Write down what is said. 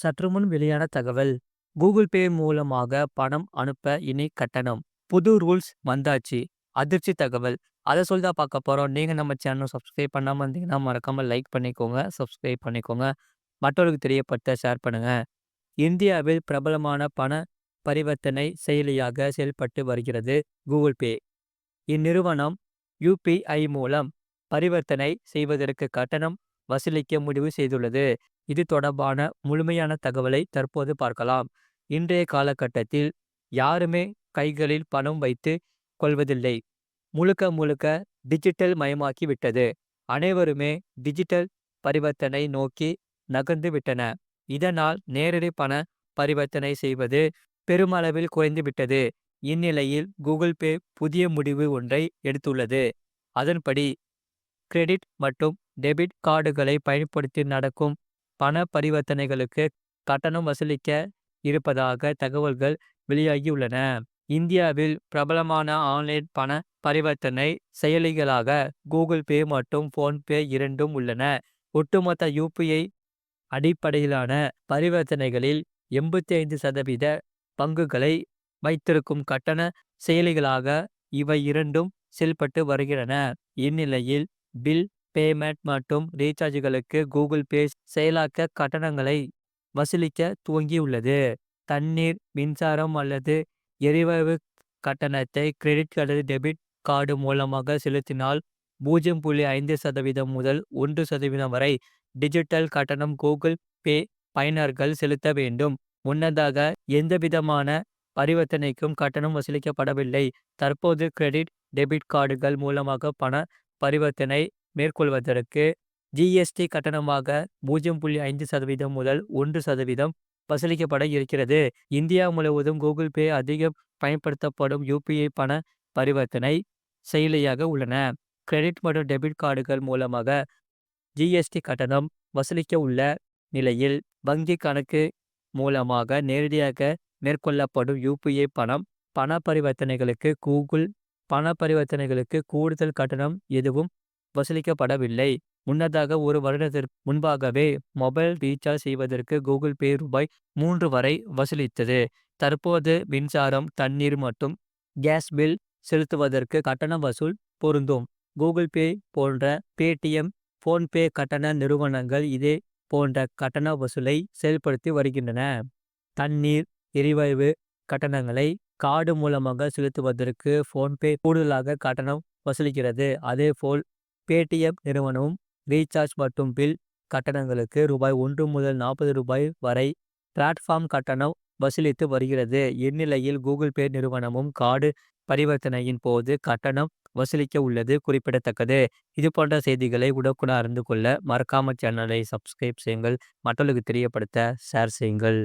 சற்று முன் வெளியான தகவல். கூகுள் பே மூலமாக பணம் அனுப்ப இனி கட்டணம். புது ரூல்ஸ் வந்தாச்சு. அதிர்ச்சி தகவல். அத சொல்லி தான் பார்க்க போறோம். நீங்க நம்ம சேனல சப்ஸ்கிரைப் பண்ணாம இருந்தீங்கன்னா, மறக்காம லைக் பண்ணிக்கோங்க. சப்ஸ்கிரைப் பண்ணிக்கோங்க. மற்றவர்களுக்கு தெரியப்படுத்த ஷேர் பண்ணுங்க. இந்தியாவில் பிரபலமான பண பரிவர்த்தனை செயலியாக செயல்பட்டு வருகிறது கூகுள் பே. இந்நிறுவனம் யுபிஐ மூலம் பரிவர்த்தனை செய்வதற்கு கட்டணம் வசூலிக்க முடிவு செய்துள்ளது. இது தொடர்பான முழுமையான தகவலை தற்போது பார்க்கலாம். இன்றைய காலகட்டத்தில் யாருமே கைகளில் பணம் வைத்து கொள்வதில்லை. முழுக்க முழுக்க டிஜிட்டல் மயமாக்கி விட்டது. அனைவருமே டிஜிட்டல் பரிவர்த்தனை நோக்கி நகர்ந்து விட்டன. இதனால் நேரடி பண பரிவர்த்தனை செய்வது பெருமளவில் குறைந்து விட்டது. இந்நிலையில் கூகுள் பே புதிய முடிவு ஒன்றை எடுத்துள்ளது. அதன்படி கிரெடிட் மற்றும் டெபிட் கார்டுகளை பயன்படுத்தி நடக்கும் பண பரிவர்த்தனைகளுக்கு கட்டணம் வசூலிக்க இருப்பதாக தகவல்கள் வெளியாகியுள்ளன. இந்தியாவில் பிரபலமான ஆன்லைன் பண பரிவர்த்தனை செயலிகளாக கூகுள் பே மற்றும் போன்பே இரண்டும் உள்ளன. ஒட்டுமொத்த யுபிஐ அடிப்படையிலான பரிவர்த்தனைகளில் 85% பங்குகளை வைத்திருக்கும் கட்டண செயலிகளாக இவை இரண்டும் செயல்பட்டு வருகின்றன. இந்நிலையில் பில் பேமெண்ட் மற்றும் ரீசார்ஜ்களுக்கு கூகுள் பே செயலாக்க கட்டணங்களை வசூலிக்க துவங்கியுள்ளது. தண்ணீர், மின்சாரம் அல்லது எரிவாயு கட்டணத்தை கிரெடிட் அல்லது டெபிட் கார்டு மூலமாக செலுத்தினால் 0.5% முதல் 1% வரை டிஜிட்டல் கட்டணம் கூகுள் பே பயனர்கள் செலுத்த வேண்டும். முன்னதாக எந்தவிதமான பரிவர்த்தனைக்கும் கட்டணம் வசூலிக்கப்படவில்லை. தற்போது கிரெடிட், டெபிட் கார்டுகள் மூலமாக பண பரிவர்த்தனை மேற்கொள்வதற்கு ஜிஎஸ்டி கட்டணமாக 0.5% முதல் 1% வசூலிக்கப்பட இருக்கிறது. இந்தியா முழுவதும் கூகுள் பே அதிகம் பயன்படுத்தப்படும் யுபிஐ பண பரிவர்த்தனை செயலியாக உள்ளன. கிரெடிட் மற்றும் டெபிட் கார்டுகள் மூலமாக ஜிஎஸ்டி கட்டணம் வசூலிக்க உள்ள நிலையில் வங்கி கணக்கு மூலமாக நேரடியாக மேற்கொள்ளப்படும் யுபிஐ பண பரிவர்த்தனைகளுக்கு கூடுதல் கட்டணம் எதுவும் வசூலிக்கப்படவில்லை. முன்னதாக ஒரு வருடத்திற்கு முன்பாகவே மொபைல் ரீசார்ஜ் செய்வதற்கு கூகுள் பே ரூபாய் 3 வரை வசூலித்தது. தற்போது மின்சாரம், தண்ணீர் மற்றும் கேஸ் பில் செலுத்துவதற்கு கட்டண வசூல் பொருந்தும். கூகுள் பே போன்ற பேடிஎம், போன்பே கட்டண நிறுவனங்கள் இதே போன்ற கட்டண வசூலை செயல்படுத்தி வருகின்றன. தண்ணீர், எரிவாயு கட்டணங்களை கார்டு மூலமாக செலுத்துவதற்கு போன்பே கூடுதலாக கட்டணம் வசூலிக்கிறது. அதேபோல் பேடிஎம் நிறுவனமும் ரீசார்ஜ் மற்றும் பில் கட்டணங்களுக்கு ரூபாய் 1 முதல் ரூபாய் 40 வரை பிளாட்ஃபார்ம் கட்டணம் வசூலித்து வருகிறது. இந்நிலையில் கூகுள் பே நிறுவனமும் கார்டு பரிவர்த்தனையின் போது கட்டணம் வசூலிக்க உள்ளது குறிப்பிடத்தக்கது. இது போன்ற செய்திகளை உடனுக்குடன் அறிந்து கொள்ள மறக்காம சேனலை சப்ஸ்கிரைப் செய்யுங்கள். மற்றவர்களுக்கு தெரியப்படுத்த ஷேர் செய்யுங்கள்.